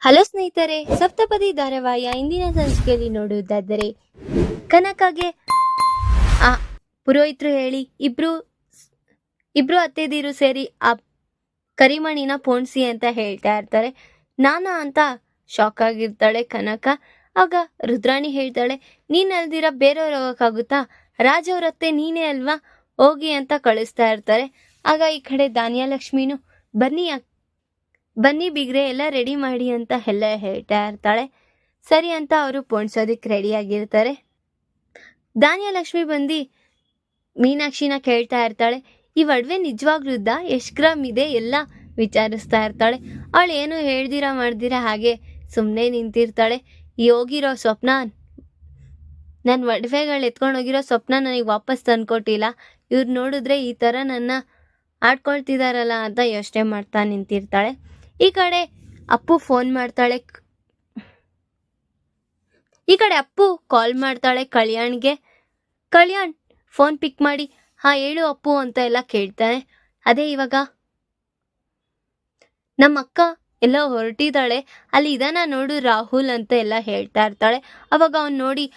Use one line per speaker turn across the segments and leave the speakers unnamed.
Hello ಸ್ನೇಹಿತರೆ, ಸಪ್ತಪದಿ ಧಾರಾವಾಹಿಯ ಇಂದಿನ ಸಂಚಿಕೆಯಲ್ಲಿ ನೋಡುವುದಾದರೆ ಕನಕಗೆ ಆ ಪುರೋಹಿತರು ಹೇಳಿ ಇಬ್ರು ಅತ್ತೆದೀರು ಸೇರಿ ಆ ಕರಿಮಣಿನ ಪೋಣಿಸಿ ಅಂತ ಹೇಳ್ತಾ ಇರ್ತಾರೆ. ನಾನಾ ಅಂತ ಶಾಕ್ ಆಗಿರ್ತಾಳೆ ಕನಕ. ಆಗ ರುದ್ರಾಣಿ ಹೇಳ್ತಾಳೆ, ನೀನ್ ಅಲ್ದಿರ ಬೇರೆಯವ್ರು ಹೋಗೋಕ್ಕಾಗುತ್ತಾ? ರಾಜ್ ಅವ್ರತ್ತೆ ನೀನೇ ಅಲ್ವಾ, ಹೋಗಿ ಅಂತ ಕಳಿಸ್ತಾ ಇರ್ತಾರೆ. ಆಗ ಈ ಕಡೆ ಧಾನ್ಯಲಕ್ಷ್ಮಿನೂ ಬನ್ನಿ ಬಿಗ್ರೆ ಎಲ್ಲ ರೆಡಿ ಮಾಡಿ ಅಂತ ಎಲ್ಲ ಹೇಳ್ತಾ ಇರ್ತಾಳೆ. ಸರಿ ಅಂತ ಅವರು ಪೋಣಿಸೋದಕ್ಕೆ ರೆಡಿಯಾಗಿರ್ತಾರೆ. ಧಾನ್ಯಲಕ್ಷ್ಮಿ ಬಂದು ಮೀನಾಕ್ಷಿನ ಕೇಳ್ತಾ ಇರ್ತಾಳೆ, ಈ ಒಡವೆ ನಿಜವಾಗ್ಲುದ್ದ, ಎಷ್ಟು ಗ್ರಾಮ್ ಇದೆ ಎಲ್ಲ ವಿಚಾರಿಸ್ತಾ ಇರ್ತಾಳೆ. ಅವಳು ಏನು ಹೇಳ್ದಿರಾ ಮಾಡ್ದಿರಾ ಹಾಗೆ ಸುಮ್ಮನೆ ನಿಂತಿರ್ತಾಳೆ. ಈ ಹೋಗಿರೋ ಸ್ವಪ್ನ, ನನ್ನ ಒಡವೆಗಳು ಎತ್ಕೊಂಡು ಹೋಗಿರೋ ಸ್ವಪ್ನ ನನಗೆ ವಾಪಸ್ ತಂದ್ಕೊಟ್ಟಿಲ್ಲ. ಇವ್ರು ನೋಡಿದ್ರೆ ಈ ಥರ ನನ್ನ ಆಡ್ಕೊಳ್ತಿದಾರಲ್ಲ ಅಂತ ಯೋಚನೆ ಮಾಡ್ತಾ ನಿಂತಿರ್ತಾಳೆ. ಈ ಕಡೆ ಅಪ್ಪು ಕಾಲ್ ಮಾಡ್ತಾಳೆ ಕಲ್ಯಾಣ್ಗೆ. ಕಲ್ಯಾಣ್ ಫೋನ್ ಪಿಕ್ ಮಾಡಿ, ಹಾ ಹೇಳು ಅಪ್ಪು ಅಂತ ಎಲ್ಲ ಕೇಳ್ತಾನೆ. ಅದೇ ಇವಾಗ ನಮ್ಮ ಅಕ್ಕ ಎಲ್ಲ ಹೊರಟಿದ್ದಾಳೆ, ಅಲ್ಲಿ ಇದನ್ನ ನೋಡು ರಾಹುಲ್ ಅಂತ ಎಲ್ಲ ಹೇಳ್ತಾ ಇರ್ತಾಳೆ. ಅವಾಗ ಅವ್ನು ನೋಡಿ,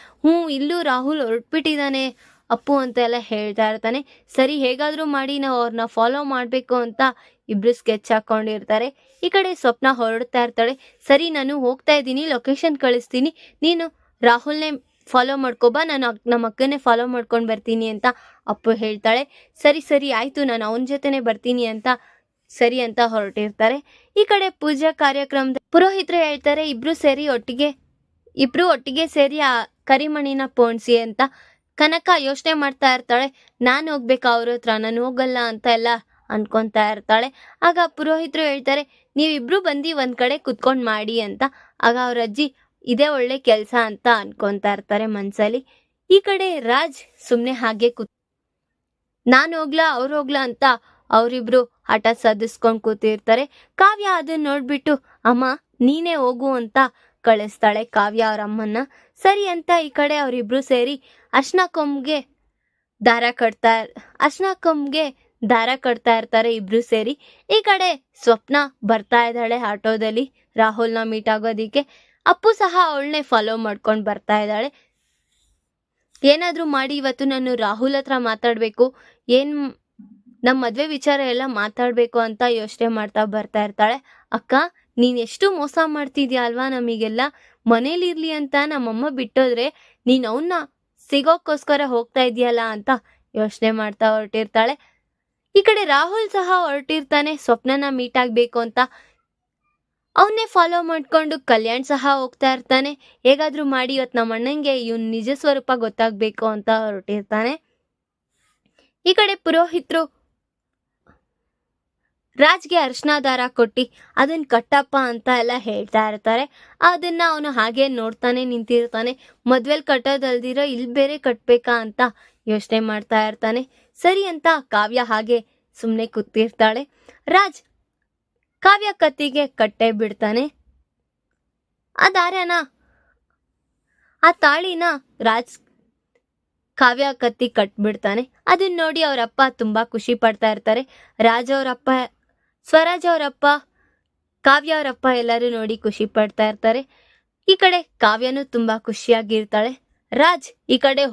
ಇಲ್ಲೂ ರಾಹುಲ್ ಹೊರಟ್ಬಿಟ್ಟಿದ್ದಾನೆ ಅಪ್ಪು ಅಂತ ಎಲ್ಲ ಹೇಳ್ತಾ ಇರ್ತಾನೆ. ಸರಿ, ಹೇಗಾದರೂ ಮಾಡಿ ನಾವು ಅವ್ರನ್ನ ಫಾಲೋ ಮಾಡಬೇಕು ಅಂತ ಇಬ್ರು ಸ್ಕೆಚ್ ಹಾಕೊಂಡಿರ್ತಾರೆ. ಈ ಕಡೆ ಸ್ವಪ್ನ ಹೊರಡ್ತಾ ಇರ್ತಾಳೆ. ಸರಿ, ನಾನು ಹೋಗ್ತಾ ಇದ್ದೀನಿ, ಲೊಕೇಶನ್ ಕಳಿಸ್ತೀನಿ, ನೀನು ರಾಹುಲ್ನೇ ಫಾಲೋ ಮಾಡ್ಕೊಬಾ, ನಾನು ನಮ್ಮ ಅಕ್ಕನೇ ಫಾಲೋ ಮಾಡ್ಕೊಂಡು ಬರ್ತೀನಿ ಅಂತ ಅಪ್ಪು ಹೇಳ್ತಾಳೆ. ಸರಿ ಆಯಿತು, ನಾನು ಅವನ ಜೊತೆನೆ ಬರ್ತೀನಿ ಅಂತ ಸರಿ ಅಂತ ಹೊರಟಿರ್ತಾರೆ. ಈ ಕಡೆ ಪೂಜಾ ಕಾರ್ಯಕ್ರಮದ ಪುರೋಹಿತರು ಹೇಳ್ತಾರೆ, ಇಬ್ರು ಒಟ್ಟಿಗೆ ಸೇರಿ ಆ ಕರಿಮಣಿನ ಪೋಣಿಸಿ ಅಂತ. ಕನಕ ಯೋಚನೆ ಮಾಡ್ತಾ ಇರ್ತಾಳೆ, ನಾನು ಹೋಗ್ಬೇಕಾ ಅವ್ರ ಹತ್ರ, ನಾನು ಹೋಗಲ್ಲ ಅಂತ ಎಲ್ಲ ಅನ್ಕೊತಾ ಇರ್ತಾಳೆ. ಆಗ ಪುರೋಹಿತರು ಹೇಳ್ತಾರೆ, ನೀವಿಬ್ರು ಬಂದು ಒಂದ್ ಕಡೆ ಕುತ್ಕೊಂಡು ಮಾಡಿ ಅಂತ. ಆಗ ಅವ್ರ ಅಜ್ಜಿ ಇದೇ ಒಳ್ಳೆ ಕೆಲಸ ಅಂತ ಅನ್ಕೊತಾ ಇರ್ತಾರೆ ಮನ್ಸಲ್ಲಿ. ಈ ಕಡೆ ರಾಜ್ ಸುಮ್ನೆ ಹಾಗೆ ನಾನು ಹೋಗ್ಲಾ ಅವ್ರು ಹೋಗ್ಲಾ ಅಂತ ಅವರಿಬ್ರು ಹಠ ಸಾಧಿಸ್ಕೊಂಡು ಕೂತಿರ್ತಾರೆ. ಕಾವ್ಯ ಅದನ್ನ ನೋಡ್ಬಿಟ್ಟು, ಅಮ್ಮ ನೀನೇ ಹೋಗು ಅಂತ ಕಳಿಸ್ತಾಳೆ ಕಾವ್ಯ ಅವ್ರ ಅಮ್ಮನ್ನ. ಸರಿ ಅಂತ ಈ ಕಡೆ ಅವರಿಬ್ರು ಸೇರಿ ಅರ್ಶನ ಕೊಂಬ್ಗೆ ದಾರ ಕಟ್ತಾ ಇರ್ತಾರೆ ಇಬ್ರು ಸೇರಿ. ಈ ಕಡೆ ಸ್ವಪ್ನ ಬರ್ತಾ ಇದ್ದಾಳೆ ಆಟೋದಲ್ಲಿ ರಾಹುಲ್ನ ಮೀಟ್ ಆಗೋದಿಕ್ಕೆ. ಅಪ್ಪು ಸಹ ಅವಳನ್ನೇ ಫಾಲೋ ಮಾಡ್ಕೊಂಡು ಬರ್ತಾ ಇದ್ದಾಳೆ. ಏನಾದ್ರೂ ಮಾಡಿ ಇವತ್ತು ನಾನು ರಾಹುಲ್ ಹತ್ರ ಮಾತಾಡ್ಬೇಕು, ನಮ್ಮ ಮದ್ವೆ ವಿಚಾರ ಎಲ್ಲ ಮಾತಾಡ್ಬೇಕು ಅಂತ ಯೋಚನೆ ಮಾಡ್ತಾ ಬರ್ತಾ ಇರ್ತಾಳೆ. ಅಕ್ಕ, ನೀನ್ ಎಷ್ಟು ಮೋಸ ಮಾಡ್ತಿದ್ಯಾ ಅಲ್ವಾ ನಮಗೆಲ್ಲ, ಮನೇಲಿರ್ಲಿ ಅಂತ ನಮ್ಮಮ್ಮ ಬಿಟ್ಟೋದ್ರೆ ನೀನ್ ಅವನ್ನ ಸಿಗೋಕ್ಕೋಸ್ಕರ ಹೋಗ್ತಾ ಇದೆಯಲ್ಲ ಅಂತ ಯೋಚನೆ ಮಾಡ್ತಾ ಹೊರಟಿರ್ತಾಳೆ. ಈ ಕಡೆ ರಾಹುಲ್ ಸಹ ಹೊರಟಿರ್ತಾನೆ ಸ್ವಪ್ನನ ಮೀಟ್ ಆಗ್ಬೇಕು ಅಂತ. ಅವನ್ನೇ ಫಾಲೋ ಮಾಡ್ಕೊಂಡು ಕಲ್ಯಾಣ್ ಸಹ ಹೋಗ್ತಾ ಇರ್ತಾನೆ. ಹೇಗಾದ್ರೂ ಮಾಡಿ ಇವತ್ತು ನಮ್ಮ ಅಣ್ಣಂಗೆ ಇವನ್ ನಿಜ ಸ್ವರೂಪ ಗೊತ್ತಾಗ್ಬೇಕು ಅಂತ ಹೊರಟಿರ್ತಾನೆ. ಈ ಕಡೆ ಪುರೋಹಿತರು ರಾಜ್ಗೆ ಅರ್ಶನ ದಾರ ಕೊಟ್ಟಿ ಅದನ್ನ ಕಟ್ಟಪ್ಪ ಅಂತ ಎಲ್ಲ ಹೇಳ್ತಾ ಇರ್ತಾರೆ. ಅದನ್ನ ಅವನು ಹಾಗೆ ನೋಡ್ತಾನೆ ನಿಂತಿರ್ತಾನೆ. ಮದ್ವೆಲ್ ಕಟ್ಟೋದಲ್ದಿರ ಇಲ್ಲಿ ಬೇರೆ ಕಟ್ಬೇಕಾ ಅಂತ ಯೋಚನೆ ಮಾಡ್ತಾ ಇರ್ತಾನೆ. ಸರಿ ಅಂತ ಕಾವ್ಯ ಹಾಗೆ ಸುಮ್ಮನೆ ಕೂತಿರ್ತಾಳೆ. ರಾಜ್ ಕಾವ್ಯ ಕತ್ತಿಗೆ ಕಟ್ಟೆ ಬಿಡ್ತಾನೆ. ಆ ತಾಳಿನ ರಾಜ್ ಕಾವ್ಯ ಕತ್ತಿ ಕಟ್ಬಿಡ್ತಾನೆ. ಅದನ್ನ ನೋಡಿ ಅವರಪ್ಪ ತುಂಬಾ ಖುಷಿ ಪಡ್ತಾ ಇರ್ತಾರೆ. ರಾಜ್ ಅವರಪ್ಪ, ಸ್ವರಾಜ್ ಅವರಪ್ಪ, ಕಾವ್ಯ ಅವರಪ್ಪ ಎಲ್ಲರೂ ನೋಡಿ ಖುಷಿ ಪಡ್ತಾ ಇರ್ತಾರೆ. ಈ ಕಡೆ ಕಾವ್ಯನೂ ತುಂಬಾ ಖುಷಿಯಾಗಿರ್ತಾಳೆ. ರಾಜ್ ಈ ಕಡೆ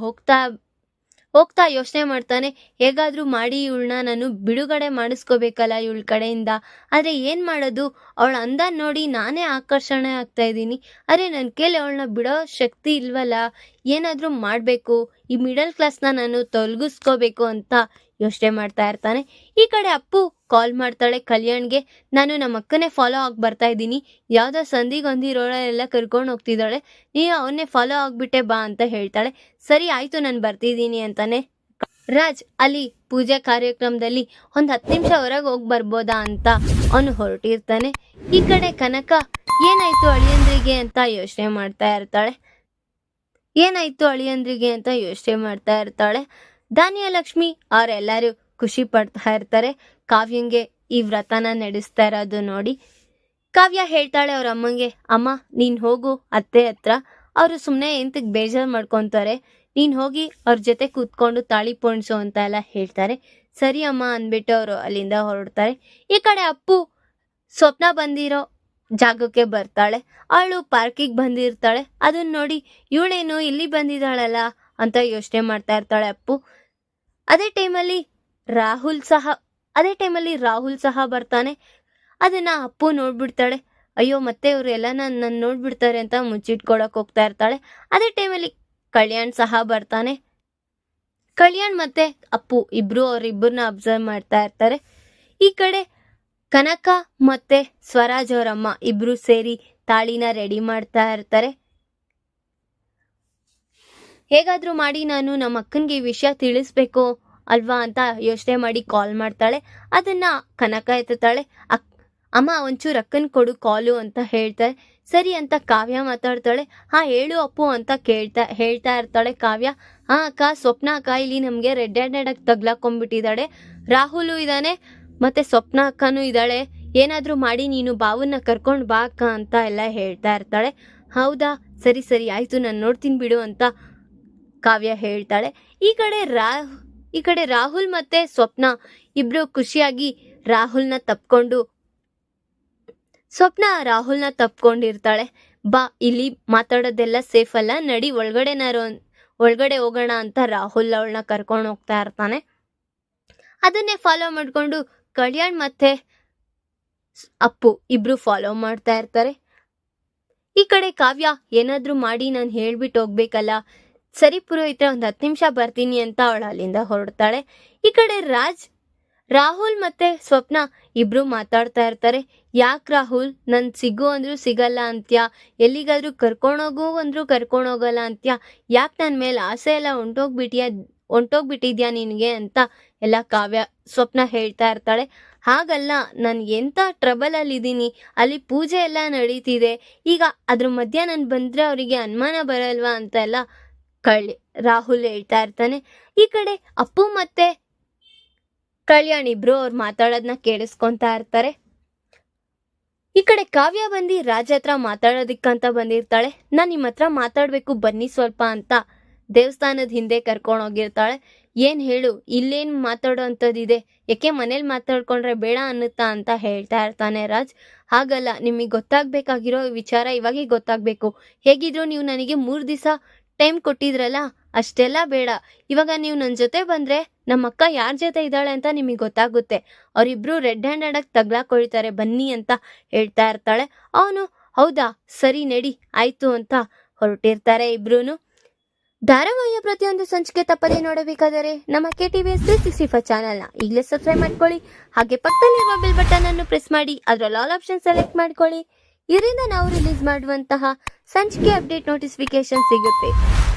ಹೋಗ್ತಾ ಯೋಚನೆ ಮಾಡ್ತಾನೆ, ಹೇಗಾದ್ರೂ ಮಾಡಿ ಇವಳನ್ನ ನಾನು ಬಿಡುಗಡೆ ಮಾಡಿಸ್ಕೋಬೇಕಲ್ಲ ಇವಳ ಕಡೆಯಿಂದ. ಆದ್ರೆ ಏನ್ ಮಾಡೋದು, ಅವಳ ಅಂದ ನೋಡಿ ನಾನೇ ಆಕರ್ಷಣೆ ಆಗ್ತಾ ಇದ್ದೀನಿ. ಅರೆ ನನ್ನ ಕೈಲಿ ಅವಳನ್ನ ಬಿಡೋ ಶಕ್ತಿ ಇಲ್ವಲ್ಲ, ಏನಾದ್ರೂ ಮಾಡ್ಬೇಕು, ಈ ಮಿಡಲ್ ಕ್ಲಾಸ್ನ ನಾನು ತೊಲಗಿಸ್ಕೋಬೇಕು ಅಂತ ಯೋಚನೆ ಮಾಡ್ತಾ ಇರ್ತಾನೆ. ಈ ಕಡೆ ಅಪ್ಪು ಕಾಲ್ ಮಾಡ್ತಾಳೆ ಕಲ್ಯಾಣ್ಗೆ, ನಾನು ನಮ್ಮ ಅಕ್ಕನೇ ಫಾಲೋ ಆಗಿ ಬರ್ತಾ ಇದ್ದೀನಿ, ಯಾವ್ದೋ ಸಂದಿಗೊಂದಿ ರೋಡಲ್ಲೆಲ್ಲ ಕರ್ಕೊಂಡು ಹೋಗ್ತಿದ್ದಾಳೆ, ನೀನು ಅವನ್ನೇ ಫಾಲೋ ಆಗ್ಬಿಟ್ಟೆ ಬಾ ಅಂತ ಹೇಳ್ತಾಳೆ. ಸರಿ ಆಯ್ತು, ನಾನು ಬರ್ತಿದ್ದೀನಿ ಅಂತಾನೆ. ರಾಜ್ ಅಲ್ಲಿ ಪೂಜೆ ಕಾರ್ಯಕ್ರಮದಲ್ಲಿ 10 ನಿಮಿಷ ಹೊರಗೆ ಹೋಗಿ ಬರ್ಬೋದಾ ಅಂತ ಅವನು ಹೊರಟಿರ್ತಾನೆ. ಈ ಕಡೆ ಕನಕ ಏನಾಯ್ತು ಅಳಿಯಂದ್ರಿಗೆ ಅಂತ ಯೋಚನೆ ಮಾಡ್ತಾ ಇರ್ತಾಳೆ. ಧಾನ್ಯಲಕ್ಷ್ಮಿ ಅವರೆಲ್ಲರೂ ಖುಷಿ ಪಡ್ತಾ ಇರ್ತಾರೆ ಕಾವ್ಯಂಗೆ ಈ ವ್ರತನ ನಡೆಸ್ತಾ ಇರೋದು ನೋಡಿ. ಕಾವ್ಯ ಹೇಳ್ತಾಳೆ ಅವ್ರ ಅಮ್ಮಂಗೆ, ಅಮ್ಮ ನೀನ್ ಹೋಗು ಅತ್ತೆ ಹತ್ರ, ಅವರು ಸುಮ್ಮನೆ ಎಂತಕ್ಕೆ ಬೇಜಾರು ಮಾಡ್ಕೊತಾರೆ, ನೀನ್ ಹೋಗಿ ಅವ್ರ ಜೊತೆ ಕೂತ್ಕೊಂಡು ತಾಳಿ ಪೋಣಿಸು ಅಂತ ಎಲ್ಲ ಹೇಳ್ತಾರೆ. ಸರಿ ಅಮ್ಮ ಅಂದ್ಬಿಟ್ಟು ಅವರು ಅಲ್ಲಿಂದ ಹೊರಡ್ತಾರೆ. ಈ ಕಡೆ ಅಪ್ಪು ಸ್ವಪ್ನ ಬಂದಿರೋ ಜಾಗಕ್ಕೆ ಬರ್ತಾಳೆ. ಅವಳು ಪಾರ್ಕಿಗೆ ಬಂದಿರ್ತಾಳೆ. ಅದನ್ನ ನೋಡಿ ಇವಳೇನು ಇಲ್ಲಿ ಬಂದಿದ್ದಾಳಲ್ಲ ಅಂತ ಯೋಚನೆ ಮಾಡ್ತಾ ಇರ್ತಾಳೆ ಅಪ್ಪು. ಅದೇ ಟೈಮಲ್ಲಿ ರಾಹುಲ್ ಸಹ ಬರ್ತಾನೆ. ಅದನ್ನ ಅಪ್ಪು ನೋಡ್ಬಿಡ್ತಾಳೆ. ಅಯ್ಯೋ ಮತ್ತೆ ಇವ್ರು ಎಲ್ಲ ನನ್ನ ನೋಡ್ಬಿಡ್ತಾರೆ ಅಂತ ಮುಚ್ಚಿಟ್ಕೊಳಕ್ ಹೋಗ್ತಾ ಇರ್ತಾಳೆ. ಅದೇ ಟೈಮಲ್ಲಿ ಕಲ್ಯಾಣ್ ಸಹ ಬರ್ತಾನೆ. ಕಲ್ಯಾಣ್ ಮತ್ತೆ ಅಪ್ಪು ಅವರಿಬ್ಬರನ್ನ ಅಬ್ಸರ್ವ್ ಮಾಡ್ತಾ ಇರ್ತಾರೆ. ಈ ಕಡೆ ಕನಕ ಮತ್ತೆ ಸ್ವರಾಜ್ ಅವರಮ್ಮ ಇಬ್ರು ಸೇರಿ ತಾಳಿನ ರೆಡಿ ಮಾಡ್ತಾ ಇರ್ತಾರೆ. ಹೇಗಾದ್ರೂ ಮಾಡಿ ನಾನು ನಮ್ಮ ಅಕ್ಕನ್ಗೆ ಈ ವಿಷಯ ತಿಳಿಸ್ಬೇಕು ಅಲ್ವಾ ಅಂತ ಯೋಚನೆ ಮಾಡಿ ಕಾಲ್ ಮಾಡ್ತಾಳೆ. ಅದನ್ನ ಕನಕ ಎತ್ತಾಳೆ. ಅಮ್ಮ ಒಂಚೂರು ಅಕ್ಕನ್ ಕೊಡು ಕಾಲು ಅಂತ ಹೇಳ್ತಾರೆ. ಸರಿ ಅಂತ ಕಾವ್ಯ ಮಾತಾಡ್ತಾಳೆ. ಹೇಳು ಅಪ್ಪು ಅಂತ ಹೇಳ್ತಾ ಇರ್ತಾಳೆ ಕಾವ್ಯ. ಅಕ್ಕ ಸ್ವಪ್ನ ಅಕ್ಕ ಇಲ್ಲಿ ನಮ್ಗೆ ರೆಡ್ ಹ್ಯಾಂಡೆಡ್ ತಗ್ಲಾಕೊಂಡ್ಬಿಟ್ಟಿದ್ದಾಳೆ. ರಾಹುಲು ಇದ್ದಾನೆ ಮತ್ತೆ ಸ್ವಪ್ನ ಅಕ್ಕನೂ ಇದ್ದಾಳೆ. ಏನಾದ್ರೂ ಮಾಡಿ ನೀನು ಬಾವನ್ನ ಕರ್ಕೊಂಡ್ ಬಾ ಅಕ್ಕ ಅಂತ ಎಲ್ಲ ಹೇಳ್ತಾ ಇರ್ತಾಳೆ. ಹೌದಾ, ಸರಿ ಸರಿ ಆಯ್ತು, ನಾನು ನೋಡ್ತೀನಿ ಬಿಡು ಅಂತ ಕಾವ್ಯ ಹೇಳ್ತಾಳೆ. ಈ ಕಡೆ ರಾಹುಲ್ ಮತ್ತೆ ಸ್ವಪ್ನ ಇಬ್ರು ಖುಷಿಯಾಗಿ ರಾಹುಲ್ನ ತಪ್ಕೊಂಡಿರ್ತಾಳೆ. ಬಾ, ಇಲ್ಲಿ ಮಾತಾಡೋದೆಲ್ಲ ಸೇಫ್ ಅಲ್ಲ, ನಡಿ ಒಳಗಡೆ ಹೋಗೋಣ ಅಂತ ರಾಹುಲ್ ಅವಳನ್ನ ಕರ್ಕೊಂಡು ಹೋಗ್ತಾ ಇರ್ತಾನೆ. ಅದನ್ನೇ ಫಾಲೋ ಮಾಡ್ಕೊಂಡು ಕಲ್ಯಾಣ್ ಮತ್ತೆ ಅಪ್ಪು ಇಬ್ರು ಫಾಲೋ ಮಾಡ್ತಾ ಇರ್ತಾರೆ. ಈ ಕಡೆ ಕಾವ್ಯ ಏನಾದ್ರೂ ಮಾಡಿ ನಾನು ಹೇಳ್ಬಿಟ್ಟು ಹೋಗ್ಬೇಕಲ್ಲ, ಸರಿ ಪುರೋಹಿತ್ರ 10 ನಿಮಿಷ ಬರ್ತೀನಿ ಅಂತ ಅವಳು ಅಲ್ಲಿಂದ ಹೊರಡ್ತಾಳೆ. ಈ ಕಡೆ ರಾಹುಲ್ ಮತ್ತೆ ಸ್ವಪ್ನ ಇಬ್ರು ಮಾತಾಡ್ತಾ ಇರ್ತಾರೆ. ಯಾಕೆ ರಾಹುಲ್, ನನ್ ಸಿಗು ಅಂದ್ರೂ ಸಿಗಲ್ಲ ಅಂತ್ಯಾ, ಎಲ್ಲಿಗಾದ್ರೂ ಕರ್ಕೊಂಡೋಗು ಅಂದ್ರೂ ಕರ್ಕೊಂಡೋಗಲ್ಲ ಅಂತ್ಯಾ, ಯಾಕೆ ನನ್ನ ಮೇಲೆ ಆಸೆ ಎಲ್ಲ ಹೊಂಟೋಗ್ಬಿಟ್ಟಿದ್ಯಾ ನಿನಗೆ ಅಂತ ಎಲ್ಲ ಸ್ವಪ್ನ ಹೇಳ್ತಾ ಇರ್ತಾಳೆ. ಹಾಗಲ್ಲ, ನಾನು ಎಂತ ಟ್ರಬಲ್ ಅಲ್ಲಿ ಇದ್ದೀನಿ, ಅಲ್ಲಿ ಪೂಜೆ ಎಲ್ಲ ನಡೀತಿದೆ, ಈಗ ಅದ್ರ ಮಧ್ಯ ನಾನು ಬಂದ್ರೆ ಅವರಿಗೆ ಅನುಮಾನ ಬರಲ್ವಾ ಅಂತ ಎಲ್ಲ ರಾಹುಲ್ ಹೇಳ್ತಾ ಇರ್ತಾನೆ. ಈ ಕಡೆ ಅಪ್ಪು ಮತ್ತೆ ಕಲ್ಯಾಣ್ ಇಬ್ರು ಅವ್ರು ಮಾತಾಡೋದನ್ನ ಕೇಳಿಸ್ಕೊಂತಾ ಇರ್ತಾರೆ. ಈ ಕಡೆ ಕಾವ್ಯ ಬಂದು ರಾಜ ಹತ್ರ ಮಾತಾಡೋದಿಕ್ಕಂತ ಬಂದಿರ್ತಾಳೆ. ನಾನು ನಿಮ್ಮ ಹತ್ರ ಮಾತಾಡ್ಬೇಕು ಬನ್ನಿ ಸ್ವಲ್ಪ ಅಂತ ದೇವಸ್ಥಾನದ ಹಿಂದೆ ಕರ್ಕೊಂಡು ಹೋಗಿರ್ತಾಳೆ. ಏನ್ ಹೇಳು, ಇಲ್ಲೇನ್ ಮಾತಾಡೋ ಅಂಥದ್ದಿದೆ, ಯಾಕೆ ಮನೇಲಿ ಮಾತಾಡ್ಕೊಂಡ್ರೆ ಬೇಡ ಅನ್ನುತ್ತಾ ಅಂತ ಹೇಳ್ತಾ ಇರ್ತಾನೆ ರಾಜ್. ಹಾಗಲ್ಲ, ನಿಮಗೆ ಗೊತ್ತಾಗ್ಬೇಕಾಗಿರೋ ವಿಚಾರ ಇವಾಗೇ ಗೊತ್ತಾಗ್ಬೇಕು. ಹೇಗಿದ್ರು ನೀವು ನನಗೆ 3 ದಿವಸ ಟೈಮ್ ಕೊಟ್ಟಿದ್ರಲ್ಲ, ಅಷ್ಟೆಲ್ಲ ಬೇಡ. ಇವಾಗ ನೀವು ನನ್ನ ಜೊತೆ ಬಂದ್ರೆ ನಮ್ಮ ಅಕ್ಕ ಯಾರ ಜೊತೆ ಇದ್ದಾಳೆ ಅಂತ ನಿಮಗೆ ಗೊತ್ತಾಗುತ್ತೆ. ಅವರಿಬ್ರು ರೆಡ್ ಹ್ಯಾಂಡೆಡ್ ಆಗಿ ತಗ್ಲಾಕೊಳ್ತಾರೆ, ಬನ್ನಿ ಅಂತ ಹೇಳ್ತಾ ಇರ್ತಾಳೆ. ಅವನು ಹೌದಾ, ಸರಿ ನಡಿ ಆಯ್ತು ಅಂತ ಹೊರಟಿರ್ತಾರೆ ಇಬ್ರು. ಧಾರಾವಾಹಿಯ ಪ್ರತಿಯೊಂದು ಸಂಚಿಕೆ ತಪ್ಪದೇ ನೋಡಬೇಕಾದರೆ ನಮ್ಮ KTVS 365 ಚಾನಲ್ನ ಈಗಲೇ ಸಬ್ಸ್ಕ್ರೈಬ್ ಮಾಡ್ಕೊಳ್ಳಿ. ಹಾಗೆ ಪಕ್ಕದಲ್ಲಿರುವ ಬೆಲ್ ಬಟನ್ ಅನ್ನು ಪ್ರೆಸ್ ಮಾಡಿ ಅದರಲ್ಲಿ ಆಲ್ ಆಪ್ಷನ್ ಸೆಲೆಕ್ಟ್ ಮಾಡ್ಕೊಳ್ಳಿ. ಇದರಿಂದ ನಾವು ರಿಲೀಸ್ ಮಾಡುವಂತಹ ಸಂಚಿಕೆ ಅಪ್ಡೇಟ್ ನೋಟಿಫಿಕೇಶನ್ ಸಿಗುತ್ತೆ.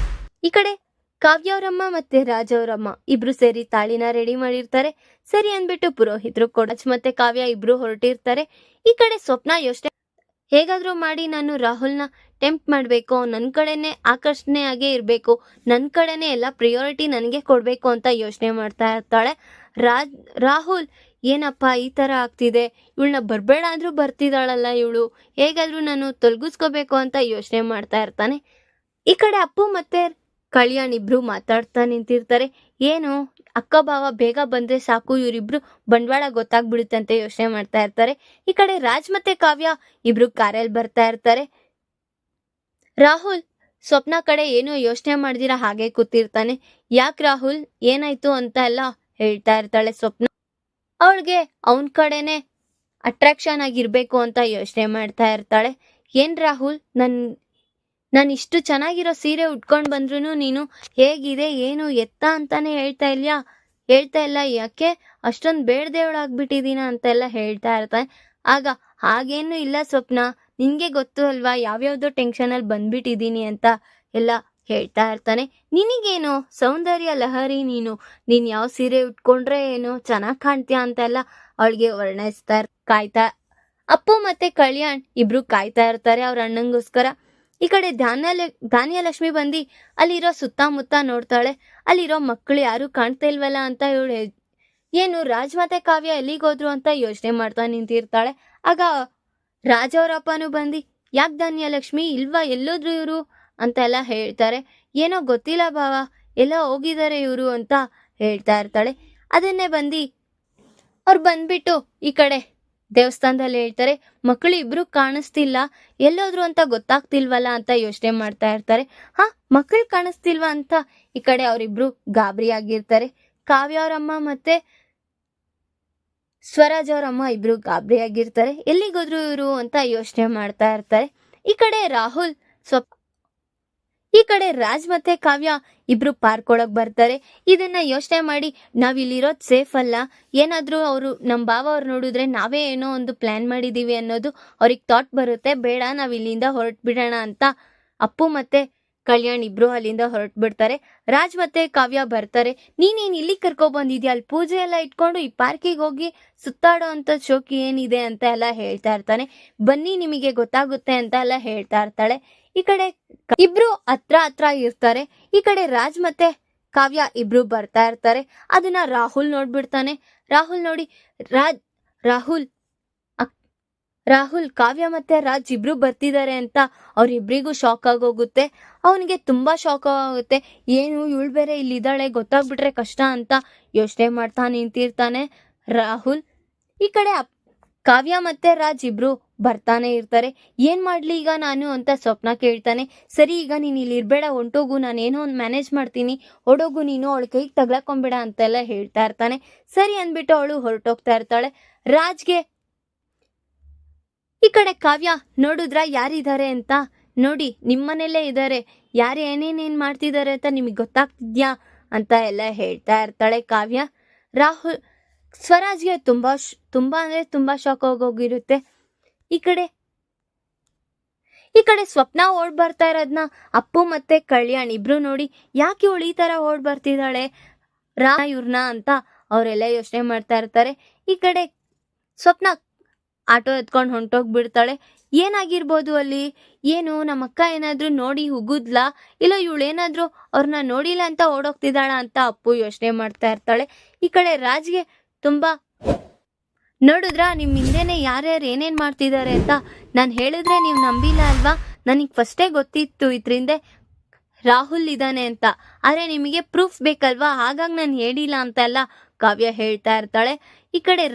ಈ ಕಡೆ ಕಾವ್ಯ ಅವರಮ್ಮ ಮತ್ತೆ ರಾಜ ಅವರಮ್ಮ ಇಬ್ರು ಸೇರಿ ತಾಳಿನ ರೆಡಿ ಮಾಡಿರ್ತಾರೆ. ಸರಿ ಅಂದ್ಬಿಟ್ಟು ಪುರೋಹಿತರು ಕೊಡಚ್ ಮತ್ತೆ ಕಾವ್ಯ ಇಬ್ರು ಹೊರಟಿರ್ತಾರೆ. ಈ ಕಡೆ ಸ್ವಪ್ನ ಯೋಚನೆ, ಹೇಗಾದ್ರೂ ಮಾಡಿ ನಾನು ರಾಹುಲ್ನ ಟೆಂಪ್ಟ್ ಮಾಡಬೇಕು, ನನ್ನ ಕಡೆನೆ ಆಕರ್ಷಣೆಯಾಗೇ ಇರಬೇಕು, ನನ್ನ ಕಡೆನೆ ಎಲ್ಲ ಪ್ರಿಯಾರಿಟಿ ನನಗೆ ಕೊಡಬೇಕು ಅಂತ ಯೋಚನೆ ಮಾಡ್ತಾ ಇರ್ತಾಳೆ. ರಾಹುಲ್ ಏನಪ್ಪ ಈ ಥರ ಆಗ್ತಿದೆ, ಇವಳನ್ನ ಬರಬೇಡ ಅಂದ್ರೂ ಬರ್ತಿದ್ದಾಳಲ್ಲ ಇವಳು, ಹೇಗಾದ್ರೂ ನಾನು ತೊಲಗಿಸ್ಕೋಬೇಕು ಅಂತ ಯೋಚನೆ ಮಾಡ್ತಾ ಇರ್ತಾನೆ. ಈ ಕಡೆ ಅಪ್ಪು ಮತ್ತೆ ಕಲ್ಯಾಣ್ ಇಬ್ರು ಮಾತಾಡ್ತಾ ನಿಂತಿರ್ತಾರೆ. ಏನು ಅಕ್ಕ ಭಾವ ಬೇಗ ಬಂದ್ರೆ ಸಾಕು, ಇವರಿಬ್ರು ಬಂಡವಾಳ ಗೊತ್ತಾಗ್ಬಿಡುತ್ತೆ ಅಂತ ಯೋಚನೆ ಮಾಡ್ತಾ ಇರ್ತಾರೆ. ಈ ಕಡೆ ರಾಜ್ ಮತ್ತೆ ಕಾವ್ಯ ಇಬ್ರು ಕಾರಲ್ಲಿ ಬರ್ತಾ ಇರ್ತಾರೆ. ರಾಹುಲ್ ಸ್ವಪ್ನ ಕಡೆ ಏನೋ ಯೋಚನೆ ಮಾಡ್ದಿರಾ ಹಾಗೆ ಕೂತಿರ್ತಾನೆ. ಯಾಕೆ ರಾಹುಲ್, ಏನಾಯ್ತು ಅಂತ ಎಲ್ಲ ಹೇಳ್ತಾ ಇರ್ತಾಳೆ ಸ್ವಪ್ನ. ಅವಳಿಗೆ ಅವನ ಕಡೆನೆ ಅಟ್ರಾಕ್ಷನ್ ಆಗಿರ್ಬೇಕು ಅಂತ ಯೋಚನೆ ಮಾಡ್ತಾ ಇರ್ತಾಳೆ. ಏನ್ ರಾಹುಲ್, ನಾನು ಇಷ್ಟು ಚೆನ್ನಾಗಿರೋ ಸೀರೆ ಉಟ್ಕೊಂಡು ಬಂದ್ರು ನೀನು ಹೇಗಿದೆ ಏನು ಎತ್ತ ಅಂತಾನೆ ಹೇಳ್ತಾ ಇಲ್ಲ, ಯಾಕೆ ಅಷ್ಟೊಂದು ಬೇಡದೇವಳಾಗ್ಬಿಟ್ಟಿದೀನ ಅಂತೆಲ್ಲ ಹೇಳ್ತಾ ಇರ್ತಾನೆ. ಆಗ ಹಾಗೇನು ಇಲ್ಲ ಸ್ವಪ್ನ, ನಿನ್ಗೆ ಗೊತ್ತು ಅಲ್ವಾ ಯಾವ್ಯಾವ್ದೋ ಟೆನ್ಷನಲ್ಲಿ ಬಂದ್ಬಿಟ್ಟಿದೀನಿ ಅಂತ ಎಲ್ಲ ಹೇಳ್ತಾ ಇರ್ತಾನೆ. ನಿನಗೇನು ಸೌಂದರ್ಯ ಲಹರಿ, ನೀನ್ ಯಾವ ಸೀರೆ ಉಟ್ಕೊಂಡ್ರೆ ಏನೋ ಚೆನ್ನಾಗಿ ಕಾಣ್ತೀಯ ಅಂತೆಲ್ಲ ಅವಳಿಗೆ ಕಾಯ್ತಾ ಅಪ್ಪು ಮತ್ತೆ ಕಲ್ಯಾಣ್ ಇಬ್ರು ಕಾಯ್ತಾ ಇರ್ತಾರೆ ಅವ್ರ ಅಣ್ಣಂಗೋಸ್ಕರ. ಈ ಕಡೆ ಧಾನ್ಯಲಕ್ಷ್ಮಿ ಬಂದು ಅಲ್ಲಿರೋ ಸುತ್ತಮುತ್ತ ನೋಡ್ತಾಳೆ. ಅಲ್ಲಿರೋ ಮಕ್ಕಳು ಯಾರು ಕಾಣ್ತಾ ಇಲ್ವಲ್ಲ ಅಂತ ಇವಳು ಏನು ರಾಜ್ ಮತ್ತೆ ಕಾವ್ಯ ಎಲ್ಲಿಗೋದ್ರು ಅಂತ ಯೋಚನೆ ಮಾಡ್ತಾ ನಿಂತಿರ್ತಾಳೆ. ಆಗ ರಾಜ್ ಅವರಪ್ಪನೂ ಬಂದು ಯಾಕೆ ಧಾನ್ಯಲಕ್ಷ್ಮಿ ಇಲ್ವಾ, ಎಲ್ಲೋದ್ರು ಇವರು ಅಂತ ಎಲ್ಲ ಹೇಳ್ತಾರೆ. ಏನೋ ಗೊತ್ತಿಲ್ಲ ಭಾವ, ಎಲ್ಲ ಹೋಗಿದ್ದಾರೆ ಇವರು ಅಂತ ಹೇಳ್ತಾ ಇರ್ತಾಳೆ. ಅದನ್ನೇ ಅವ್ರು ಬಂದ್ಬಿಟ್ಟು ಈ ಕಡೆ ದೇವಸ್ಥಾನದಲ್ಲಿ ಹೇಳ್ತಾರೆ, ಮಕ್ಕಳು ಇಬ್ರು ಕಾಣಿಸ್ತಿಲ್ಲ, ಎಲ್ಲೋದ್ರು ಅಂತ ಗೊತ್ತಾಗ್ತಿಲ್ವಲ್ಲ ಅಂತ ಯೋಚನೆ ಮಾಡ್ತಾ ಇರ್ತಾರೆ. ಮಕ್ಕಳು ಕಾಣಿಸ್ತಿಲ್ವಾ ಅಂತ ಈ ಕಡೆ ಅವರಿಬ್ರು ಗಾಬರಿ ಆಗಿರ್ತಾರೆ. ಕಾವ್ಯ ಅವರಮ್ಮ ಮತ್ತೆ ಸ್ವರಾಜ್ ಅವರಮ್ಮ ಇಬ್ರು ಗಾಬರಿ ಆಗಿರ್ತಾರೆ. ಎಲ್ಲಿಗೋದ್ರು ಇವರು ಅಂತ ಯೋಚನೆ ಮಾಡ್ತಾ ಇರ್ತಾರೆ. ಈ ಕಡೆ ರಾಜ್ ಮತ್ತೆ ಕಾವ್ಯ ಇಬ್ರು ಪಾರ್ಕ್ ಒಳಗ್ ಬರ್ತಾರೆ. ಇದನ್ನ ಯೋಚನೆ ಮಾಡಿ ನಾವ್ ಇಲ್ಲಿರೋದ್ ಸೇಫ್ ಅಲ್ಲ, ಏನಾದ್ರೂ ಅವರು ನಮ್ ಬಾವ ಅವ್ರು ನೋಡಿದ್ರೆ ನಾವೇ ಏನೋ ಒಂದು ಪ್ಲಾನ್ ಮಾಡಿದೀವಿ ಅನ್ನೋದು ಅವ್ರಿಗೆ ಥಾಟ್ ಬರುತ್ತೆ. ಬೇಡ, ನಾವ್ ಇಲ್ಲಿಂದ ಹೊರಟ್ಬಿಡೋಣ ಅಂತ ಅಪ್ಪು ಮತ್ತೆ ಕಲ್ಯಾಣ್ ಇಬ್ರು ಅಲ್ಲಿಂದ ಹೊರಟ್ಬಿಡ್ತಾರೆ. ರಾಜ್ ಮತ್ತೆ ಕಾವ್ಯ ಬರ್ತಾರೆ. ನೀನೇನ್ ಇಲ್ಲಿ ಕರ್ಕೊ ಬಂದಿದ್ಯಾ, ಅಲ್ಲಿ ಪೂಜೆ ಎಲ್ಲ ಇಟ್ಕೊಂಡು ಈ ಪಾರ್ಕಿಗೆ ಹೋಗಿ ಸುತ್ತಾಡೋ ಅಂತ ಶೋಕಿ ಏನಿದೆ ಅಂತ ಎಲ್ಲ ಹೇಳ್ತಾ ಇರ್ತಾನೆ. ಬನ್ನಿ ನಿಮಗೆ ಗೊತ್ತಾಗುತ್ತೆ ಅಂತ ಎಲ್ಲ ಹೇಳ್ತಾ ಇರ್ತಾಳೆ. ಈ ಕಡೆ ಇಬ್ರು ಹತ್ರ ಇರ್ತಾರೆ. ಈ ಕಡೆ ರಾಜ್ ಮತ್ತೆ ಕಾವ್ಯ ಇಬ್ರು ಬರ್ತಾ ಇರ್ತಾರೆ. ಅದನ್ನ ರಾಹುಲ್ ನೋಡ್ಬಿಡ್ತಾನೆ. ರಾಹುಲ್ ನೋಡಿ ರಾಹುಲ್ ಕಾವ್ಯ ಮತ್ತೆ ರಾಜ್ ಇಬ್ರು ಬರ್ತಿದ್ದಾರೆ ಅಂತ ಅವ್ರಿಬ್ರಿಗೂ ಶಾಕ್ ಆಗೋಗುತ್ತೆ. ಅವನಿಗೆ ತುಂಬಾ ಶಾಕ್ ಆಗುತ್ತೆ. ಏನು ಇವಳು ಬೇರೆ ಇಲ್ಲಿದ್ದಾಳೆ, ಗೊತ್ತಾಗ್ಬಿಟ್ರೆ ಕಷ್ಟ ಅಂತ ಯೋಚನೆ ಮಾಡ್ತಾ ನಿಂತಿರ್ತಾನೆ ರಾಹುಲ್. ಈ ಕಡೆ ಕಾವ್ಯ ಮತ್ತೆ ರಾಜ್ ಇಬ್ರು ಬರ್ತಾನೆ ಇರ್ತಾರೆ. ಏನ್ ಮಾಡ್ಲಿ ಈಗ ನಾನು ಅಂತ ಸ್ವಪ್ನ ಕೇಳ್ತಾನೆ. ಸರಿ, ಈಗ ನೀನ್ ಇಲ್ಲಿ ಇರ್ಬೇಡ, ಹೊಂಟೋಗು, ನಾನೇನೋ ಒಂದು ಮ್ಯಾನೇಜ್ ಮಾಡ್ತೀನಿ, ಹೊಡೋಗು ನೀನು, ಅವಳ ಕೈಗೆ ತಗ್ಲಾಕೊಂಬೇಡ ಅಂತೆಲ್ಲ ಹೇಳ್ತಾ ಇರ್ತಾನೆ. ಸರಿ ಅಂದ್ಬಿಟ್ಟು ಅವಳು ಹೊರಟೋಗ್ತಾ ಇರ್ತಾಳೆ. ರಾಜ್ಗೆ ಈ ಕಡೆ ಕಾವ್ಯ ನೋಡಿದ್ರ ಯಾರಿದ್ದಾರೆ ಅಂತ, ನೋಡಿ ನಿಮ್ಮನೇಲೇ ಇದ್ದಾರೆ, ಯಾರು ಏನೇನೇನ್ ಮಾಡ್ತಿದ್ದಾರೆ ಅಂತ ನಿಮಗೆ ಗೊತ್ತಾಗ್ತಿದ್ಯಾ ಅಂತ ಎಲ್ಲ ಹೇಳ್ತಾ ಇರ್ತಾಳೆ ಕಾವ್ಯ. ರಾಹುಲ್ ಸ್ವರಾಜ್ಗೆ ತುಂಬಾ ಅಂದ್ರೆ ತುಂಬಾ ಶಾಕ್ ಆಗೋಗಿರುತ್ತೆ. ಈ ಕಡೆ ಸ್ವಪ್ನ ಓಡ್ ಬರ್ತಾ ಇರೋದ್ನ ಅಪ್ಪು ಮತ್ತೆ ಕಲ್ಯಾಣ್ ಇಬ್ರು ನೋಡಿ, ಯಾಕೆ ಇವಳು ಈ ತರ ಓಡ್ ಬರ್ತಿದ್ದಾಳೆ ಇವ್ರನ್ನ ಅಂತ ಅವರೆಲ್ಲ ಯೋಚನೆ ಮಾಡ್ತಾ ಇರ್ತಾರೆ. ಈ ಕಡೆ ಸ್ವಪ್ನ ಆಟೋ ಎತ್ಕೊಂಡು ಹೊಂಟೋಗ್ಬಿಡ್ತಾಳೆ. ಏನಾಗಿರ್ಬೋದು ಅಲ್ಲಿ, ಏನು ನಮ್ಮ ಅಕ್ಕ ಏನಾದ್ರೂ ನೋಡಿ ಹುಗುದ್ಲಾ, ಇಲ್ಲ ಇವಳೇನಾದ್ರೂ ಅವ್ರನ್ನ ನೋಡಿಲ್ಲ ಅಂತ ಓಡೋಗ್ತಿದ್ದಾಳ ಅಂತ ಅಪ್ಪು ಯೋಚನೆ ಮಾಡ್ತಾ ಇರ್ತಾಳೆ. ಈ ಕಡೆ ರಾಜ್ಗೆ ತುಂಬಾ ನೋಡಿದ್ರ ನಿಮ್ ಹಿಂದೆನೆ ಯಾರ್ಯಾರು ಏನೇನ್ ಮಾಡ್ತಿದ್ದಾರೆ ಅಂತ ನಾನು ಹೇಳಿದ್ರೆ ನೀವು ನಂಬಿಲ್ಲ ಅಲ್ವಾ, ನನಗೆ ಫಸ್ಟೇ ಗೊತ್ತಿತ್ತು ಇದ್ರಿಂದ ರಾಹುಲ್ ಇದ್ದಾನೆ ಅಂತ, ಆದ್ರೆ ನಿಮಗೆ ಪ್ರೂಫ್ ಬೇಕಲ್ವಾ, ಹಾಗಾಗಿ ನಾನು ಹೇಳಿಲ್ಲ ಅಂತ ಎಲ್ಲ ಕಾವ್ಯ ಹೇಳ್ತಾ ಇರ್ತಾಳೆ. ಈ ಕಡೆ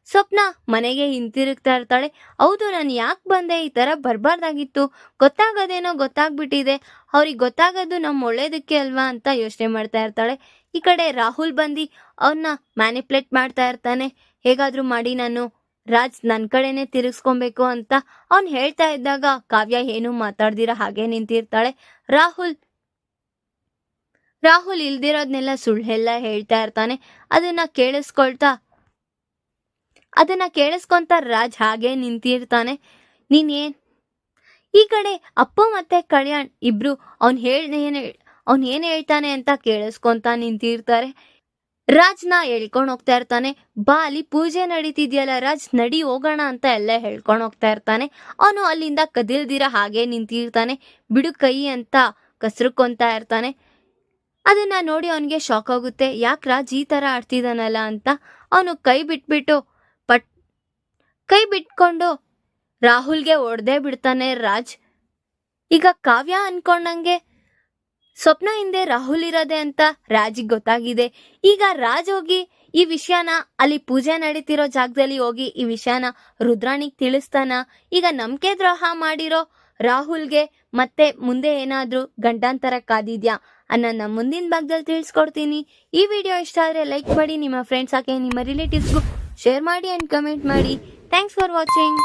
ಸ್ವಪ್ನ ಮನೆಗೆ ಹಿಂತಿರುಗ್ತಾ ಇರ್ತಾಳೆ. ಹೌದು, ನಾನು ಯಾಕೆ ಬಂದೆ, ಈ ತರ ಬರ್ಬಾರ್ದಾಗಿತ್ತು, ಗೊತ್ತಾಗೋದೇನೋ ಗೊತ್ತಾಗ್ಬಿಟ್ಟಿದೆ, ಅವ್ರಿಗೆ ಗೊತ್ತಾಗೋದು ನಮ್ಮ ಒಳ್ಳೇದಕ್ಕೆ ಅಲ್ವಾ ಅಂತ ಯೋಚನೆ ಮಾಡ್ತಾ ಇರ್ತಾಳೆ. ಈ ಕಡೆ ರಾಹುಲ್ ಬಂದು ಅವನ್ನ ಮ್ಯಾನಿಪ್ಯುಲೇಟ್ ಮಾಡ್ತಾ ಇರ್ತಾನೆ. ಹೇಗಾದ್ರೂ ಮಾಡಿ ನಾನು ರಾಜ್ ನನ್ನ ಕಡೆನೆ ತಿರುಗಿಸ್ಕೊಬೇಕು ಅಂತ ಅವ್ನು ಹೇಳ್ತಾ ಇದ್ದಾಗ ಕಾವ್ಯ ಏನು ಮಾತಾಡ್ದಿರ ಹಾಗೆ ನಿಂತಿರ್ತಾಳೆ. ರಾಹುಲ್ ಇಲ್ದಿರೋದ್ನೆಲ್ಲ ಸುಳ್ಳೆಲ್ಲ ಹೇಳ್ತಾ ಇರ್ತಾನೆ. ಅದನ್ನ ಕೇಳಿಸ್ಕೊಂತ ರಾಜ್ ಹಾಗೆ ನಿಂತಿರ್ತಾನೆ. ಈ ಕಡೆ ಅಪ್ಪು ಮತ್ತೆ ಕಲ್ಯಾಣ್ ಇಬ್ರು ಅವ್ನ್ ಏನ್ ಹೇಳ್ತಾನೆ ಅಂತ ಕೇಳಿಸ್ಕೊಂತ ನಿಂತಿರ್ತಾರೆ. ರಾಜ್ನ ಹೇಳ್ಕೊಂಡ್ ಹೋಗ್ತಾ ಇರ್ತಾನೆ. ಬಾ, ಅಲ್ಲಿ ಪೂಜೆ ನಡೀತಿದ್ಯಲ್ಲ ರಾಜ್, ನಡಿ ಹೋಗೋಣ ಅಂತ ಎಲ್ಲ ಹೇಳ್ಕೊಂಡ್ ಹೋಗ್ತಾ ಇರ್ತಾನೆ. ಅವನು ಅಲ್ಲಿಂದ ಕದಿಲ್ದಿರ ಹಾಗೆ ನಿಂತಿರ್ತಾನೆ. ಬಿಡು ಕೈ ಅಂತ ಕಸ್ರುಕೊಂತ ಇರ್ತಾನೆ. ಅದನ್ನ ನೋಡಿ ಅವನಿಗೆ ಶಾಕ್ ಆಗುತ್ತೆ. ಯಾಕೆ ರಾಜ್ ಈ ತರ ಆಡ್ತಿದ್ದಾನಲ್ಲ ಅಂತ. ಅವನು ಕೈ ಬಿಟ್ಕೊಂಡು ರಾಹುಲ್ಗೆ ಹೊಡೆದೇ ಬಿಡ್ತಾನೆ ರಾಜ್. ಈಗ ಕಾವ್ಯ ಅನ್ಕೊಂಡಂಗೆ ಸ್ವಪ್ನ ಹಿಂದೆ ರಾಹುಲ್ ಇರೋದೆ ಅಂತ ರಾಜಿಗೆ ಗೊತ್ತಾಗಿದೆ. ಈಗ ರಾಜ್ ಹೋಗಿ ಈ ವಿಷಯನ ಅಲ್ಲಿ ಪೂಜೆ ನಡೀತಿರೋ ಜಾಗದಲ್ಲಿ ಹೋಗಿ ಈ ವಿಷಯನ ರುದ್ರಾಣಿಗೆ ತಿಳಿಸ್ತಾನ. ಈಗ ನಂಬಿಕೆ ದ್ರೋಹ ಮಾಡಿರೋ ರಾಹುಲ್ಗೆ ಮತ್ತೆ ಮುಂದೆ ಏನಾದ್ರೂ ಗಂಡಾಂತರ ಕಾದಿದ್ಯಾ ಅನ್ನೋದನ್ನ ಮುಂದಿನ ಭಾಗದಲ್ಲಿ ತಿಳಿಸ್ಕೊಡ್ತೀನಿ. ಈ ವಿಡಿಯೋ ಇಷ್ಟ ಆದ್ರೆ ಲೈಕ್ ಮಾಡಿ, ನಿಮ್ಮ ಫ್ರೆಂಡ್ಸ್ ಹಾಗೆ ನಿಮ್ಮ ರಿಲೇಟಿವ್ಸ್ಗೂ ಶೇರ್ ಮಾಡಿ ಅಂಡ್ ಕಮೆಂಟ್ ಮಾಡಿ. Thanks for watching.